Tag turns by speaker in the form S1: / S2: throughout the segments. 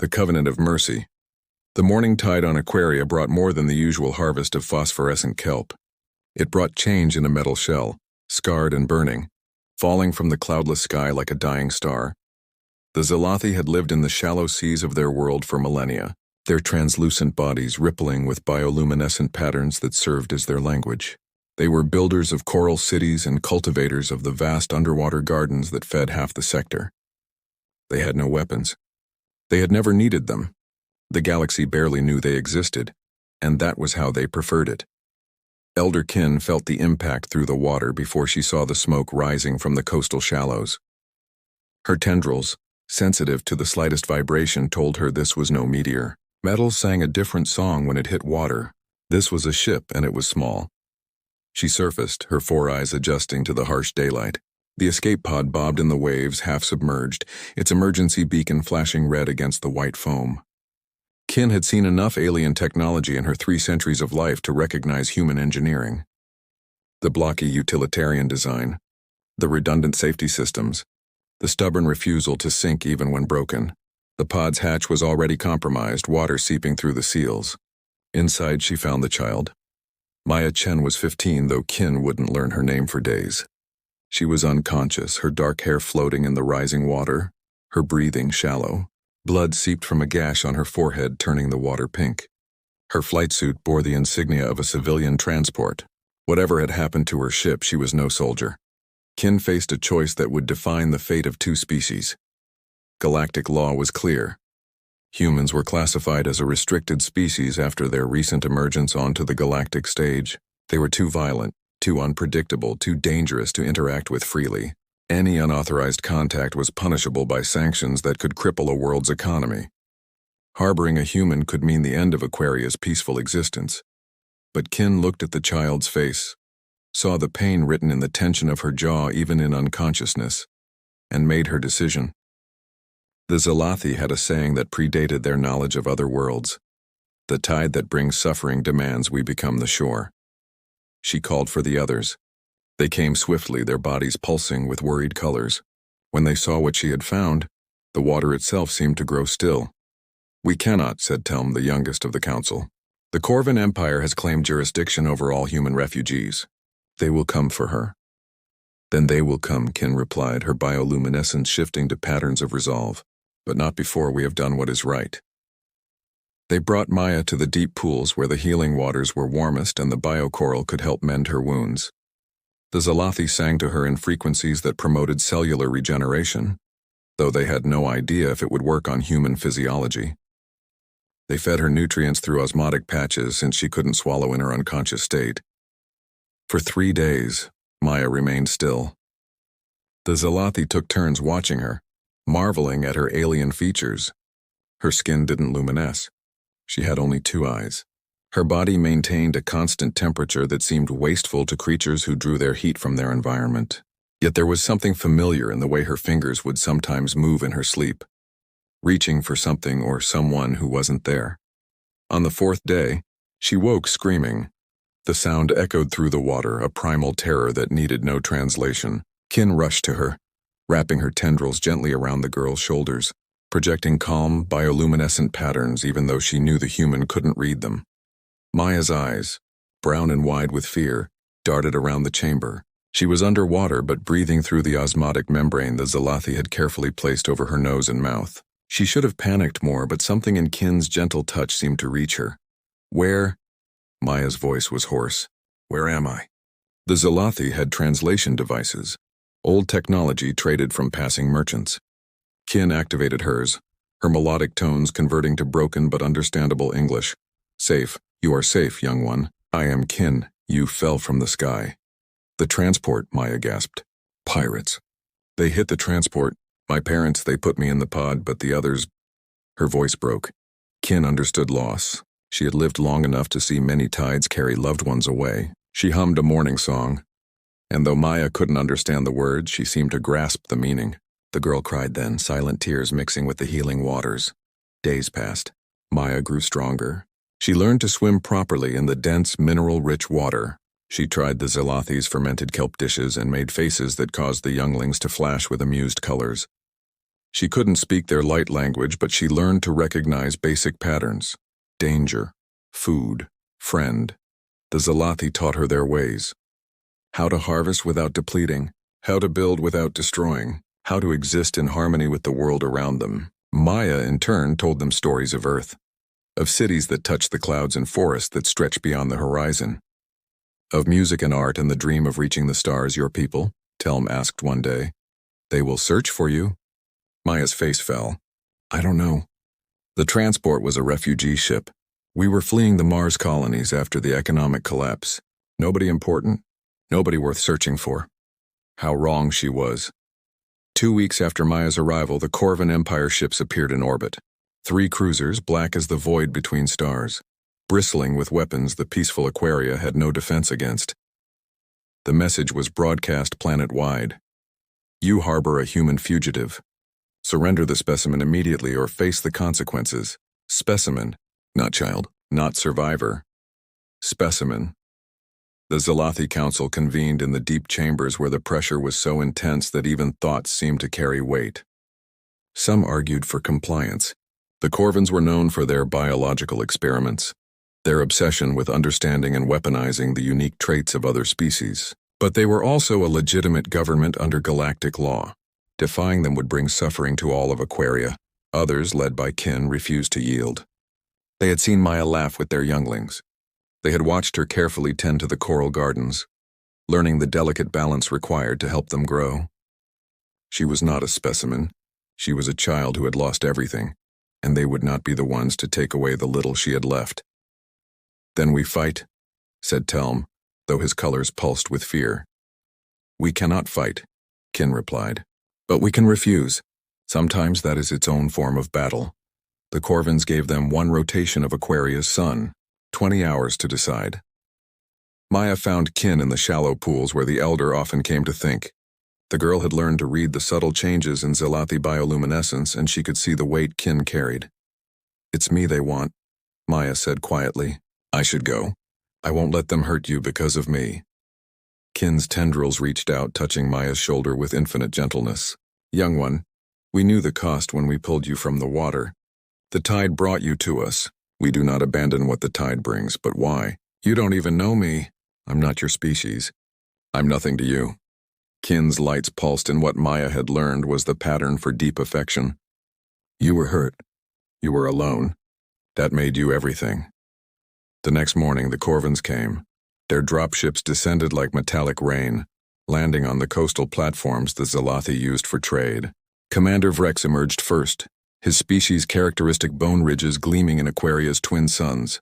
S1: The Covenant of Mercy. The morning tide on Aquaria brought more than the usual harvest of phosphorescent kelp. It brought change in a metal shell, scarred and burning, falling from the cloudless sky like a dying star. The Zalathi had lived in the shallow seas of their world for millennia, their translucent bodies rippling with bioluminescent patterns that served as their language. They were builders of coral cities and cultivators of the vast underwater gardens that fed half the sector. They had no weapons. They had never needed them. The galaxy barely knew they existed, and that was how they preferred it. Elder Kin felt the impact through the water before she saw the smoke rising from the coastal shallows. Her tendrils, sensitive to the slightest vibration, told her this was no meteor. Metal sang a different song when it hit water. This was a ship, and it was small. She surfaced, her four eyes adjusting to the harsh daylight. The escape pod bobbed in the waves, half submerged, its emergency beacon flashing red against the white foam. Kin had seen enough alien technology in her 3 centuries of life to recognize human engineering. The blocky utilitarian design, the redundant safety systems, the stubborn refusal to sink even when broken. The pod's hatch was already compromised, water seeping through the seals. Inside, she found the child. Maya Chen was 15, though Kin wouldn't learn her name for days. She was unconscious, her dark hair floating in the rising water, her breathing shallow. Blood seeped from a gash on her forehead, turning the water pink. Her flight suit bore the insignia of a civilian transport. Whatever had happened to her ship, she was no soldier. Kin faced a choice that would define the fate of 2 species. Galactic law was clear. Humans were classified as a restricted species after their recent emergence onto the galactic stage. They were too violent, too unpredictable, too dangerous to interact with freely. Any unauthorized contact was punishable by sanctions that could cripple a world's economy. Harboring a human could mean the end of Aquaria's peaceful existence. But Kin looked at the child's face, saw the pain written in the tension of her jaw even in unconsciousness, and made her decision. The Zalathi had a saying that predated their knowledge of other worlds. The tide that brings suffering demands we become the shore. She called for the others. They came swiftly, their bodies pulsing with worried colors. When they saw what she had found, the water itself seemed to grow still. "We cannot," said Telm, the youngest of the council. "The Corvin Empire has claimed jurisdiction over all human refugees. They will come for her." "Then they will come," Kin replied, her bioluminescence shifting to patterns of resolve. "But not before we have done what is right." They brought Maya to the deep pools where the healing waters were warmest and the biocoral could help mend her wounds. The Zalathi sang to her in frequencies that promoted cellular regeneration, though they had no idea if it would work on human physiology. They fed her nutrients through osmotic patches since she couldn't swallow in her unconscious state. For 3 days, Maya remained still. The Zalathi took turns watching her, marveling at her alien features. Her skin didn't luminesce. She had only 2 eyes. Her body maintained a constant temperature that seemed wasteful to creatures who drew their heat from their environment. Yet there was something familiar in the way her fingers would sometimes move in her sleep, reaching for something or someone who wasn't there. On the 4th day, she woke screaming. The sound echoed through the water, a primal terror that needed no translation. Kin rushed to her, wrapping her tendrils gently around the girl's shoulders, projecting calm, bioluminescent patterns even though she knew the human couldn't read them. Maya's eyes, brown and wide with fear, darted around the chamber. She was underwater but breathing through the osmotic membrane the Zalathi had carefully placed over her nose and mouth. She should have panicked more, but something in Kin's gentle touch seemed to reach her. "Where?" Maya's voice was hoarse. "Where am I?" The Zalathi had translation devices, old technology traded from passing merchants. Kin activated hers, her melodic tones converting to broken but understandable English. "Safe. You are safe, young one. I am Kin. You fell from the sky." "The transport," Maya gasped. "Pirates. They hit the transport. My parents, they put me in the pod, but the others..." Her voice broke. Kin understood loss. She had lived long enough to see many tides carry loved ones away. She hummed a mourning song, and though Maya couldn't understand the words, she seemed to grasp the meaning. The girl cried then, silent tears mixing with the healing waters. Days passed. Maya grew stronger. She learned to swim properly in the dense, mineral-rich water. She tried the Zalathi's fermented kelp dishes and made faces that caused the younglings to flash with amused colors. She couldn't speak their light language, but she learned to recognize basic patterns. Danger, food, friend. The Zalathi taught her their ways. How to harvest without depleting, how to build without destroying, how to exist in harmony with the world around them. Maya, in turn, told them stories of Earth, of cities that touch the clouds and forests that stretch beyond the horizon, of music and art and the dream of reaching the stars. Your people, Telm asked one day. They will search for you. Maya's face fell. I don't know. The transport was a refugee ship. We were fleeing the Mars colonies after the economic collapse. Nobody important, nobody worth searching for. How wrong she was. 2 weeks after Maya's arrival, the Corvan Empire ships appeared in orbit. 3 cruisers, black as the void between stars, bristling with weapons the peaceful Aquaria had no defense against. The message was broadcast planet-wide. You harbor a human fugitive. Surrender the specimen immediately or face the consequences. Specimen, not child, not survivor. Specimen. The Zalathi Council convened in the deep chambers where the pressure was so intense that even thoughts seemed to carry weight. Some argued for compliance. The Corvans were known for their biological experiments, their obsession with understanding and weaponizing the unique traits of other species. But they were also a legitimate government under galactic law. Defying them would bring suffering to all of Aquaria. Others, led by kin, refused to yield. They had seen Maya laugh with their younglings. They had watched her carefully tend to the coral gardens, learning the delicate balance required to help them grow. She was not a specimen. She was a child who had lost everything, and they would not be the ones to take away the little she had left. Then we fight, said Telm, though his colors pulsed with fear. We cannot fight, Kin replied, but we can refuse. Sometimes that is its own form of battle. The Corvans gave them 1 rotation of Aquaria's sun, 20 hours to decide. Maya found Kin in the shallow pools where the elder often came to think. The girl had learned to read the subtle changes in Zalathi bioluminescence, and she could see the weight Kin carried. It's me they want, Maya said quietly. I should go. I won't let them hurt you because of me. Kin's tendrils reached out, touching Maya's shoulder with infinite gentleness. Young one, we knew the cost when we pulled you from the water. The tide brought you to us. We do not abandon what the tide brings, but why? You don't even know me. I'm not your species. I'm nothing to you. Kin's lights pulsed, and what Maya had learned was the pattern for deep affection. You were hurt. You were alone. That made you everything. The next morning, the Corvans came. Their dropships descended like metallic rain, landing on the coastal platforms the Zalathi used for trade. Commander Vrex emerged first, his species' characteristic bone ridges gleaming in Aquaria's twin suns.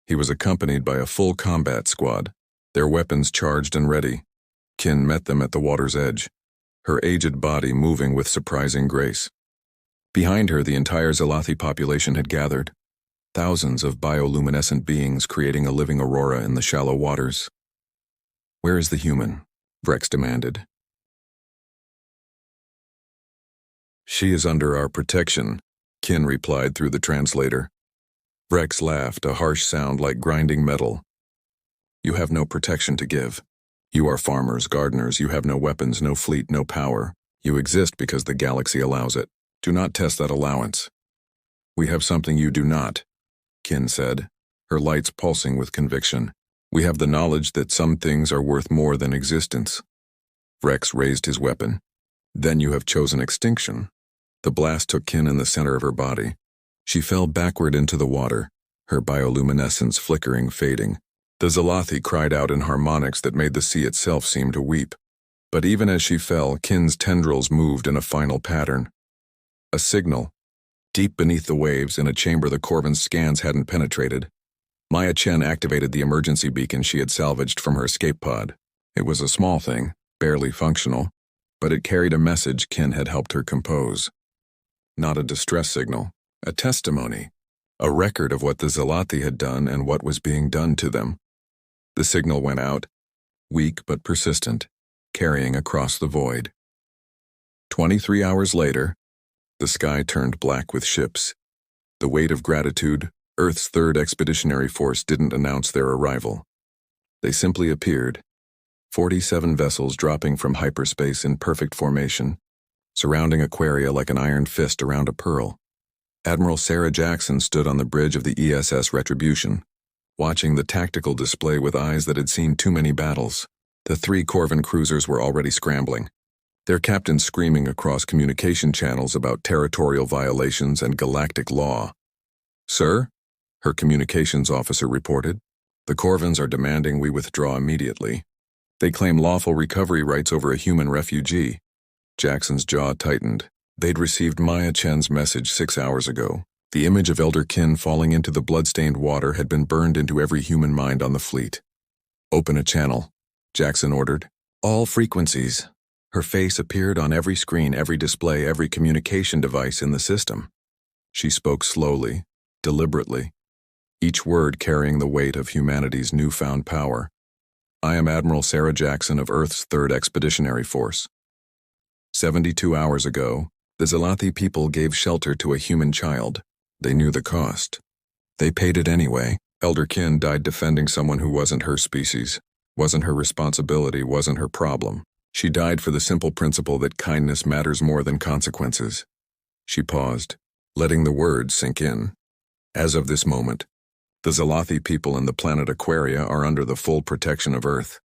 S1: He was accompanied by a full combat squad, their weapons charged and ready. Kin met them at the water's edge, her aged body moving with surprising grace. Behind her, the entire Zalathi population had gathered, thousands of bioluminescent beings creating a living aurora in the shallow waters. Where is the human? Vrex demanded. She is under our protection, Kin replied through the translator. Vrex laughed, a harsh sound like grinding metal. You have no protection to give. You are farmers, gardeners, you have no weapons, no fleet, no power. You exist because the galaxy allows it. Do not test that allowance. We have something you do not, Kin said, her lights pulsing with conviction. We have the knowledge that some things are worth more than existence. Vrex raised his weapon. Then you have chosen extinction. The blast took Kin in the center of her body. She fell backward into the water, her bioluminescence flickering, fading. The Zalathi cried out in harmonics that made the sea itself seem to weep. But even as she fell, Kin's tendrils moved in a final pattern. A signal. Deep beneath the waves, in a chamber the Corvan's scans hadn't penetrated, Maya Chen activated the emergency beacon she had salvaged from her escape pod. It was a small thing, barely functional, but it carried a message Kin had helped her compose. Not a distress signal, a testimony, a record of what the Zalathi had done and what was being done to them. The signal went out, weak but persistent, carrying across the void. 23 hours later, the sky turned black with ships. The weight of gratitude, Earth's third expeditionary force didn't announce their arrival. They simply appeared, 47 vessels dropping from hyperspace in perfect formation, surrounding Aquaria like an iron fist around a pearl. Admiral Sarah Jackson stood on the bridge of the ESS Retribution, watching the tactical display with eyes that had seen too many battles. The 3 Corvin cruisers were already scrambling, their captains screaming across communication channels about territorial violations and galactic law. "Sir," her communications officer reported, "the Corvins are demanding we withdraw immediately. They claim lawful recovery rights over a human refugee." Jackson's jaw tightened. They'd received Maya Chen's message 6 hours ago. The image of Elder Kin falling into the blood-stained water had been burned into every human mind on the fleet. "Open a channel," Jackson ordered. "All frequencies." Her face appeared on every screen, every display, every communication device in the system. She spoke slowly, deliberately, each word carrying the weight of humanity's newfound power. "I am Admiral Sarah Jackson of Earth's 3rd Expeditionary Force. 72 hours ago, the Zalathi people gave shelter to a human child. They knew the cost. They paid it anyway. Elder Kin died defending someone who wasn't her species, wasn't her responsibility, wasn't her problem. She died for the simple principle that kindness matters more than consequences." She paused, letting the words sink in. "As of this moment, the Zalathi people and the planet Aquaria are under the full protection of Earth.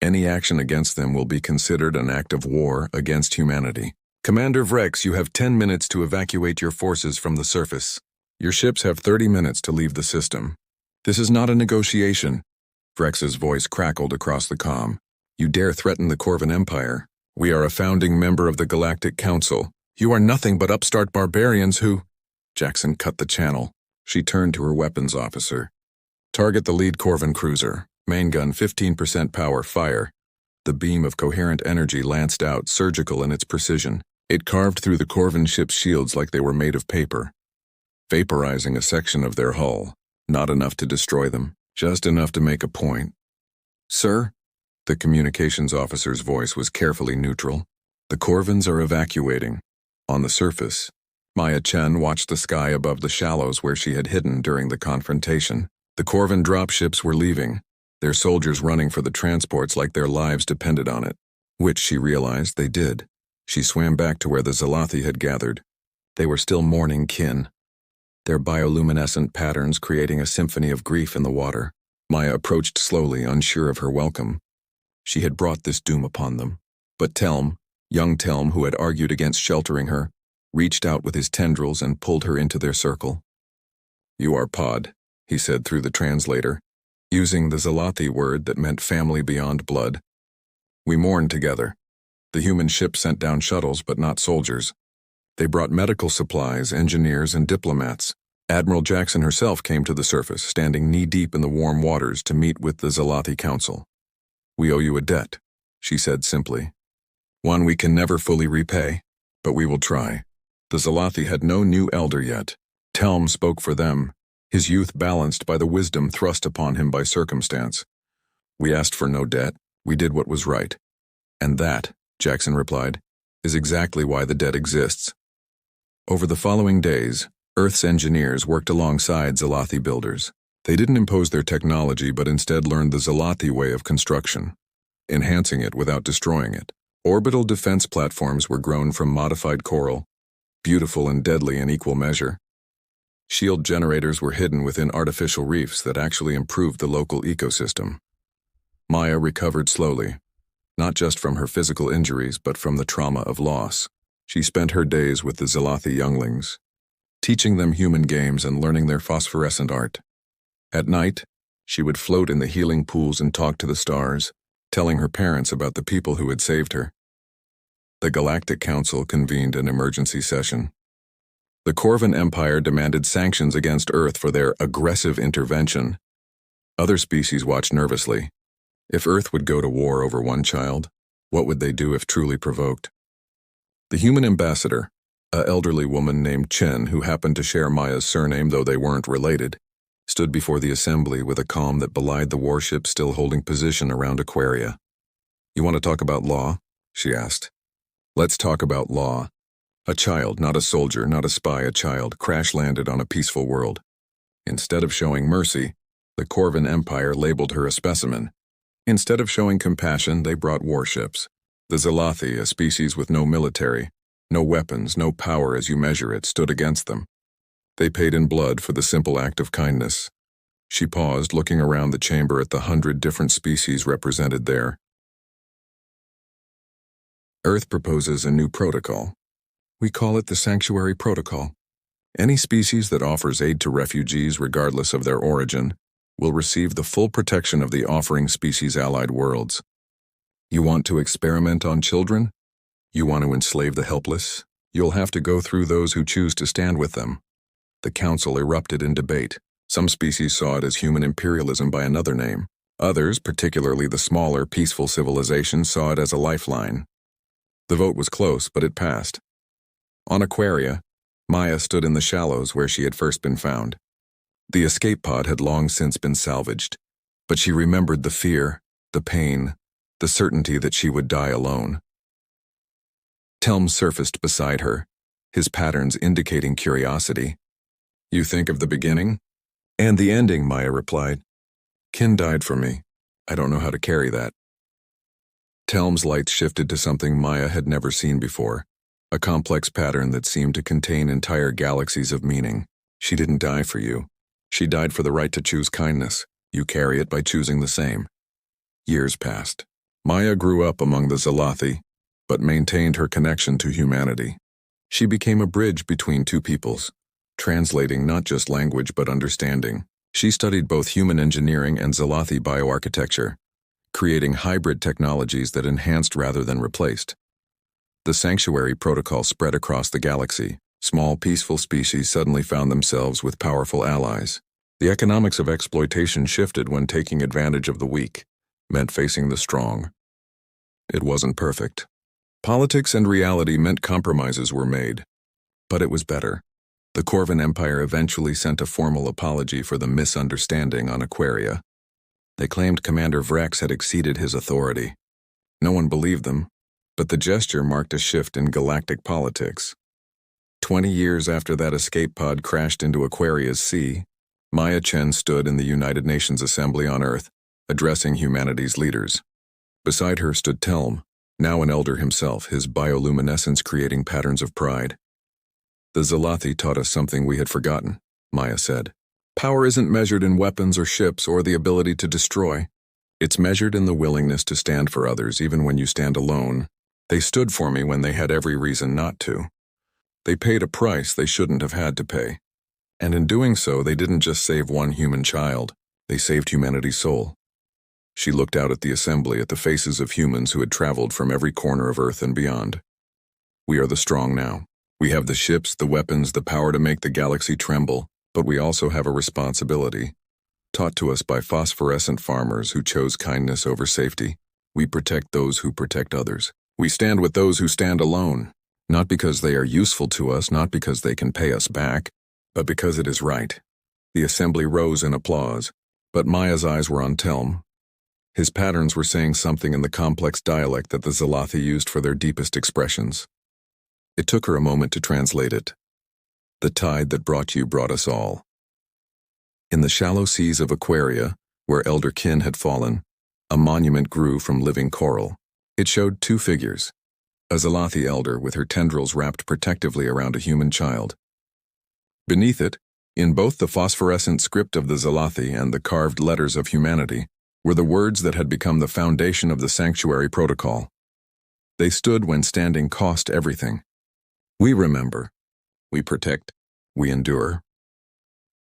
S1: Any action against them will be considered an act of war against humanity. Commander Vrex, you have 10 minutes to evacuate your forces from the surface. Your ships have 30 minutes to leave the system. This is not a negotiation." Vrex's voice crackled across the comm. "You dare threaten the Corvin Empire? We are a founding member of the Galactic Council. You are nothing but upstart barbarians who—" Jackson cut the channel. She turned to her weapons officer. "Target the lead Corvin cruiser. Main gun 15% power, fire." The beam of coherent energy lanced out, surgical in its precision. It carved through the Corvin ship's shields like they were made of paper, vaporizing a section of their hull. Not enough to destroy them, just enough to make a point. "Sir?" The communications officer's voice was carefully neutral. "The Corvins are evacuating." On the surface, Maya Chen watched the sky above the shallows where she had hidden during the confrontation. The Corvin dropships were leaving, their soldiers running for the transports like their lives depended on it, which she realized they did. She swam back to where the Zalathi had gathered. They were still mourning Kin, their bioluminescent patterns creating a symphony of grief in the water. Maya approached slowly, unsure of her welcome. She had brought this doom upon them. But Telm, young Telm who had argued against sheltering her, reached out with his tendrils and pulled her into their circle. "You are Pod," he said through the translator, using the Zalathi word that meant family beyond blood. "We mourn together." The human ship sent down shuttles, but not soldiers. They brought medical supplies, engineers, and diplomats. Admiral Jackson herself came to the surface, standing knee-deep in the warm waters to meet with the Zalathi Council. "We owe you a debt," she said simply. "One we can never fully repay, but we will try." The Zalathi had no new elder yet. Telm spoke for them, his youth balanced by the wisdom thrust upon him by circumstance. "We asked for no debt. We did what was right." "And that," Jackson replied, "is exactly why the debt exists." Over the following days, Earth's engineers worked alongside Zalathi builders. They didn't impose their technology but instead learned the Zalathi way of construction, enhancing it without destroying it. Orbital defense platforms were grown from modified coral, beautiful and deadly in equal measure. Shield generators were hidden within artificial reefs that actually improved the local ecosystem. Maya recovered slowly, not just from her physical injuries but from the trauma of loss. She spent her days with the Zalathi younglings, teaching them human games and learning their phosphorescent art. At night, she would float in the healing pools and talk to the stars, telling her parents about the people who had saved her. The Galactic Council convened an emergency session. The Corvin Empire demanded sanctions against Earth for their aggressive intervention. Other species watched nervously. If Earth would go to war over one child, what would they do if truly provoked? The human ambassador, an elderly woman named Chen who happened to share Maya's surname though they weren't related, stood before the assembly with a calm that belied the warship still holding position around Aquaria. "You want to talk about law?" she asked. "Let's talk about law." A child, not a soldier, not a spy, a child, crash-landed on a peaceful world. Instead of showing mercy, the Corvin Empire labeled her a specimen. Instead of showing compassion, they brought warships. The Zalathi, a species with no military, No weapons, no power as you measure it, stood against them. They paid in blood for the simple act of kindness. She paused, looking around the chamber at the 100 different species represented there. Earth proposes a new protocol. We call it the Sanctuary Protocol. Any species that offers aid to refugees, regardless of their origin, will receive the full protection of the offering species-allied worlds. You want to experiment on children? You want to enslave the helpless? You'll have to go through those who choose to stand with them. The council erupted in debate. Some species saw it as human imperialism by another name. Others, particularly the smaller, peaceful civilizations, saw it as a lifeline. The vote was close, but it passed. On Aquaria, Maya stood in the shallows where she had first been found. The escape pod had long since been salvaged, but she remembered the fear, the pain, the certainty that she would die alone. Telm surfaced beside her, his patterns indicating curiosity. You think of the beginning? And the ending, Maya replied. Kin died for me. I don't know how to carry that. Telm's lights shifted to something Maya had never seen before, a complex pattern that seemed to contain entire galaxies of meaning. She didn't die for you. She died for the right to choose kindness. You carry it by choosing the same. Years passed. Maya grew up among the Zalathi, but maintained her connection to humanity. She became a bridge between two peoples, translating not just language but understanding. She studied both human engineering and Zalathi bioarchitecture, creating hybrid technologies that enhanced rather than replaced. The Sanctuary Protocol spread across the galaxy. Small, peaceful species suddenly found themselves with powerful allies. The economics of exploitation shifted when taking advantage of the weak meant facing the strong. It wasn't perfect. Politics and reality meant compromises were made, but it was better. The Corvan Empire eventually sent a formal apology for the misunderstanding on Aquaria. They claimed Commander Vrex had exceeded his authority. No one believed them, but the gesture marked a shift in galactic politics. 20 years after that escape pod crashed into Aquaria's sea, Maya Chen stood in the United Nations Assembly on Earth, addressing humanity's leaders. Beside her stood Telm, now an elder himself, his bioluminescence creating patterns of pride. The Zalathi taught us something we had forgotten, Maya said. Power isn't measured in weapons or ships or the ability to destroy. It's measured in the willingness to stand for others even when you stand alone. They stood for me when they had every reason not to. They paid a price they shouldn't have had to pay. And in doing so, they didn't just save one human child. They saved humanity's soul. She looked out at the assembly, at the faces of humans who had traveled from every corner of Earth and beyond. We are the strong now. We have the ships, the weapons, the power to make the galaxy tremble, but we also have a responsibility. Taught to us by phosphorescent farmers who chose kindness over safety, we protect those who protect others. We stand with those who stand alone, not because they are useful to us, not because they can pay us back, but because it is right. The assembly rose in applause, but Maya's eyes were on Telm. His patterns were saying something in the complex dialect that the Zalathi used for their deepest expressions. It took her a moment to translate it. The tide that brought you brought us all. In the shallow seas of Aquaria, where elder kin had fallen, a monument grew from living coral. It showed two figures, a Zalathi elder with her tendrils wrapped protectively around a human child. Beneath it, in both the phosphorescent script of the Zalathi and the carved letters of humanity, were the words that had become the foundation of the Sanctuary Protocol. They stood when standing cost everything. We remember. We protect. We endure.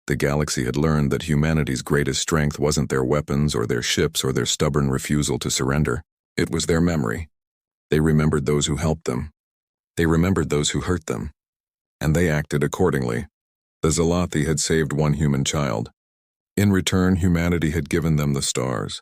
S1: The galaxy had learned that humanity's greatest strength wasn't their weapons or their ships or their stubborn refusal to surrender. It was their memory. They remembered those who helped them. They remembered those who hurt them. And they acted accordingly. The Zalathi had saved one human child. In return, humanity had given them the stars.